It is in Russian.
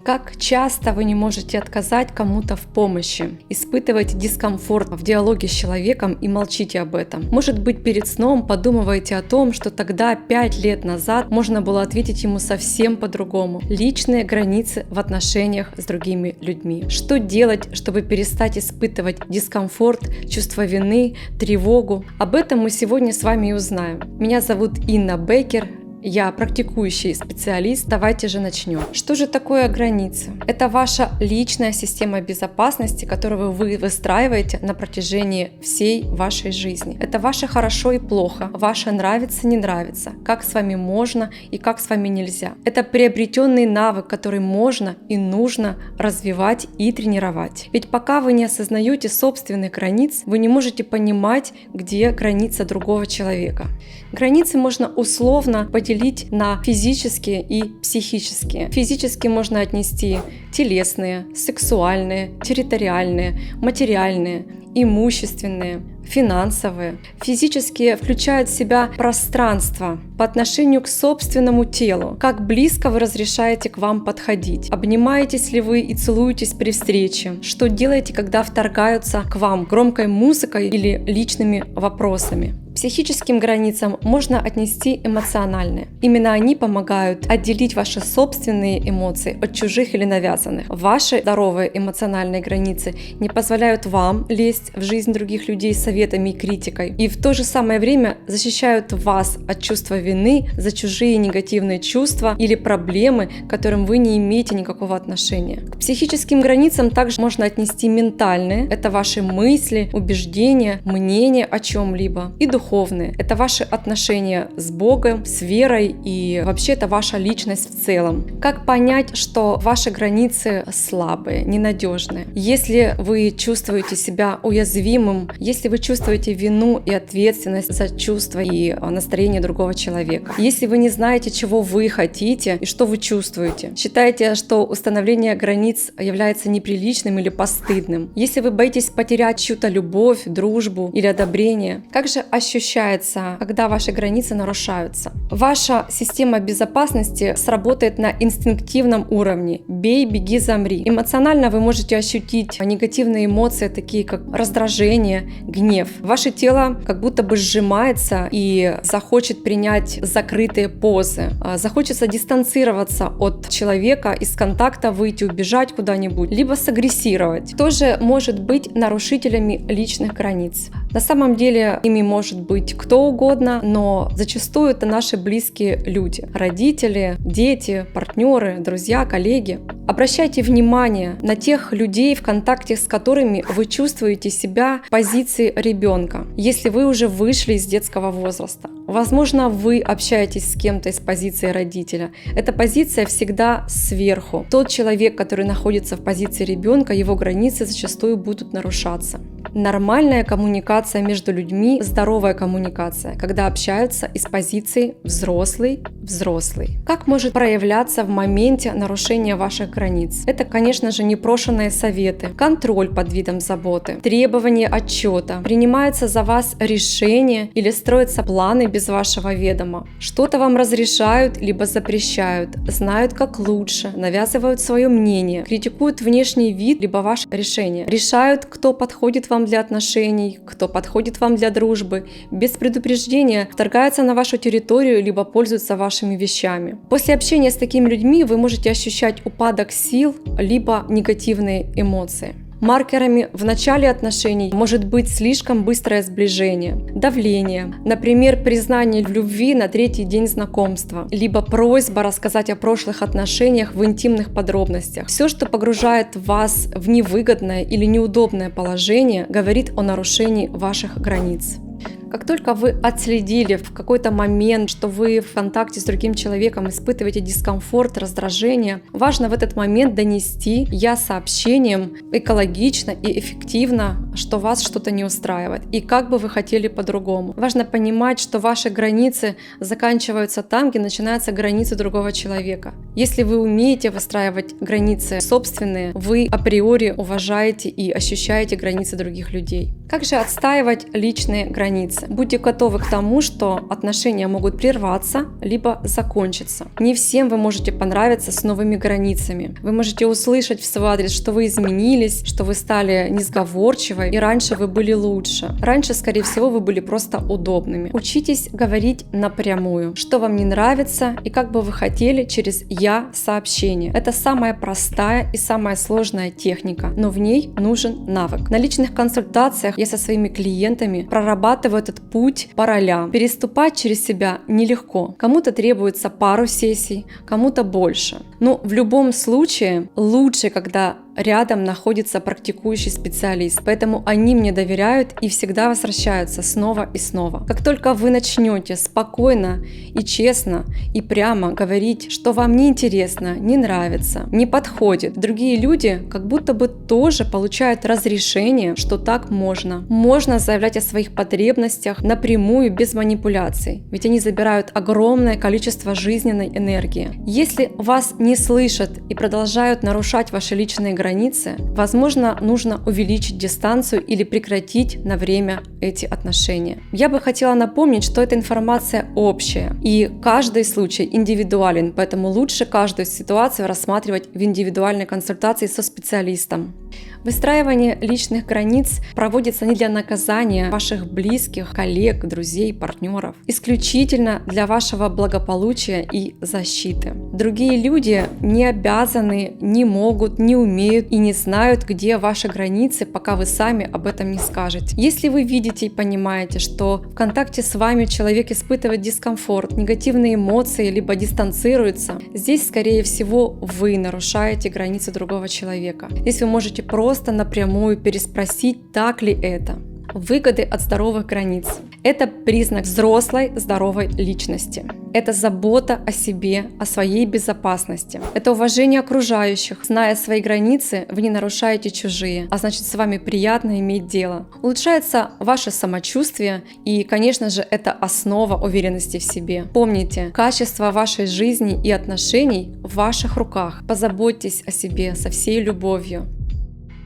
Как часто вы не можете отказать кому-то в помощи, испытываете дискомфорт в диалоге с человеком и молчите об этом. Может быть, перед сном подумываете о том, что тогда 5 лет назад можно было ответить ему совсем по-другому. Личные границы в отношениях с другими людьми. Что делать, чтобы перестать испытывать дискомфорт, чувство вины, тревогу? Об этом мы сегодня с вами и узнаем. Меня зовут Инна Беккер. Я практикующий специалист. Давайте же начнем. Что же такое границы? Это ваша личная система безопасности, которую вы выстраиваете на протяжении всей вашей жизни. Это ваше хорошо и плохо, ваше нравится, не нравится, как с вами можно и как с вами нельзя. Это приобретенный навык, который можно и нужно развивать и тренировать. Ведь пока вы не осознаете собственных границ, вы не можете понимать, где граница другого человека. Границы можно условно поделить на физические и психические. Физически можно отнести телесные, сексуальные, территориальные, материальные, имущественные, финансовые. Физические включают в себя пространство по отношению к собственному телу. Как близко вы разрешаете к вам подходить? Обнимаетесь ли вы и целуетесь при встрече? Что делаете, когда вторгаются к вам громкой музыкой или личными вопросами? Психическим границам можно отнести эмоциональные. Именно они помогают отделить ваши собственные эмоции от чужих или навязанных. Ваши здоровые эмоциональные границы не позволяют вам лезть в жизнь других людей советами и критикой, и в то же самое время защищают вас от чувства вины за чужие негативные чувства или проблемы, к которым вы не имеете никакого отношения. К психическим границам также можно отнести ментальные. Это ваши мысли, убеждения, мнения о чем-либо. И духовные. Это ваши отношения с Богом, с верой и вообще это ваша личность в целом. Как понять, что ваши границы слабые, ненадежные? Если вы чувствуете себя уязвимым, если вы чувствуете вину и ответственность за чувства и настроение другого человека, если вы не знаете, чего вы хотите и что вы чувствуете, считаете, что установление границ является неприличным или постыдным, если вы боитесь потерять чью-то любовь, дружбу или одобрение, как же ощущается, когда ваши границы нарушаются? Ваша система безопасности сработает на инстинктивном уровне. Бей, беги, замри. Эмоционально вы можете ощутить негативные эмоции, такие как раздражение, гнев. Ваше тело как будто бы сжимается и захочет принять закрытые позы. Захочется дистанцироваться от человека, из контакта выйти, убежать куда-нибудь, либо сагрессировать. Тоже может быть нарушителями личных границ. На самом деле ими может быть кто угодно, но зачастую это наши близкие люди. Родители, дети, партнеры, друзья, коллеги. Обращайте внимание на тех людей, в контакте с которыми вы чувствуете себя в позиции ребенка. Если вы уже вышли из детского возраста, возможно, вы общаетесь с кем-то из позиции родителя. Эта позиция всегда сверху. Тот человек, который находится в позиции ребенка, его границы зачастую будут нарушаться. Нормальная коммуникация между людьми, здоровая коммуникация, когда общаются из позиции взрослый. Как может проявляться в моменте нарушения ваших границ? Это, конечно же, непрошенные советы, контроль под видом заботы, требование отчета, принимаются за вас решения или строятся планы без вашего ведома. Что-то вам разрешают либо запрещают, знают как лучше, навязывают свое мнение, критикуют внешний вид либо ваше решение, решают, кто подходит вам для отношений, кто подходит вам для дружбы, без предупреждения вторгаются на вашу территорию либо пользуются вашими вещами. После общения с такими людьми вы можете ощущать упадок сил либо негативные эмоции. Маркерами в начале отношений может быть слишком быстрое сближение, давление, например, признание в любви на 3-й день знакомства, либо просьба рассказать о прошлых отношениях в интимных подробностях. Все, что погружает вас в невыгодное или неудобное положение, говорит о нарушении ваших границ. Как только вы отследили в какой-то момент, что вы в контакте с другим человеком испытываете дискомфорт, раздражение, важно в этот момент донести сообщением экологично и эффективно, что вас что-то не устраивает и как бы вы хотели по-другому. Важно понимать, что ваши границы заканчиваются там, где начинаются границы другого человека. Если вы умеете выстраивать границы собственные, вы априори уважаете и ощущаете границы других людей. Как же отстаивать личные границы? Будьте готовы к тому, что отношения могут прерваться, либо закончиться. Не всем вы можете понравиться с новыми границами. Вы можете услышать в свой адрес, что вы изменились, что вы стали несговорчивой, и раньше вы были лучше. Раньше, скорее всего, вы были просто удобными. Учитесь говорить напрямую, что вам не нравится и как бы вы хотели через «я» сообщение. Это самая простая и самая сложная техника, но в ней нужен навык. На личных консультациях я со своими клиентами прорабатываю этот путь по ролям. Переступать через себя нелегко. Кому-то требуется пару сессий, кому-то больше. Но в любом случае лучше, когда рядом находится практикующий специалист, поэтому они мне доверяют и всегда возвращаются снова и снова. Как только вы начнете спокойно и честно и прямо говорить, что вам не интересно, не нравится, не подходит, другие люди как будто бы тоже получают разрешение, что так можно. Можно заявлять о своих потребностях напрямую, без манипуляций, ведь они забирают огромное количество жизненной энергии. Если вас не слышат и продолжают нарушать ваши личные границы, возможно, нужно увеличить дистанцию или прекратить на время эти отношения. Я бы хотела напомнить, что эта информация общая, и каждый случай индивидуален, поэтому лучше каждую ситуацию рассматривать в индивидуальной консультации со специалистом. Выстраивание личных границ проводится не для наказания ваших близких, коллег, друзей, партнеров, исключительно для вашего благополучия и защиты. Другие люди не обязаны, не могут, не умеют и не знают, где ваши границы, пока вы сами об этом не скажете. Если вы видите и понимаете, что в контакте с вами человек испытывает дискомфорт, негативные эмоции, либо дистанцируется, здесь, скорее всего, вы нарушаете границы другого человека. Здесь вы можете просто напрямую переспросить, так ли это. Выгоды от здоровых границ. Это признак взрослой, здоровой личности. Это забота о себе, о своей безопасности. Это уважение окружающих. Зная свои границы, вы не нарушаете чужие, а значит, с вами приятно иметь дело. Улучшается ваше самочувствие, и, конечно же, это основа уверенности в себе. Помните, качество вашей жизни и отношений в ваших руках. Позаботьтесь о себе со всей любовью.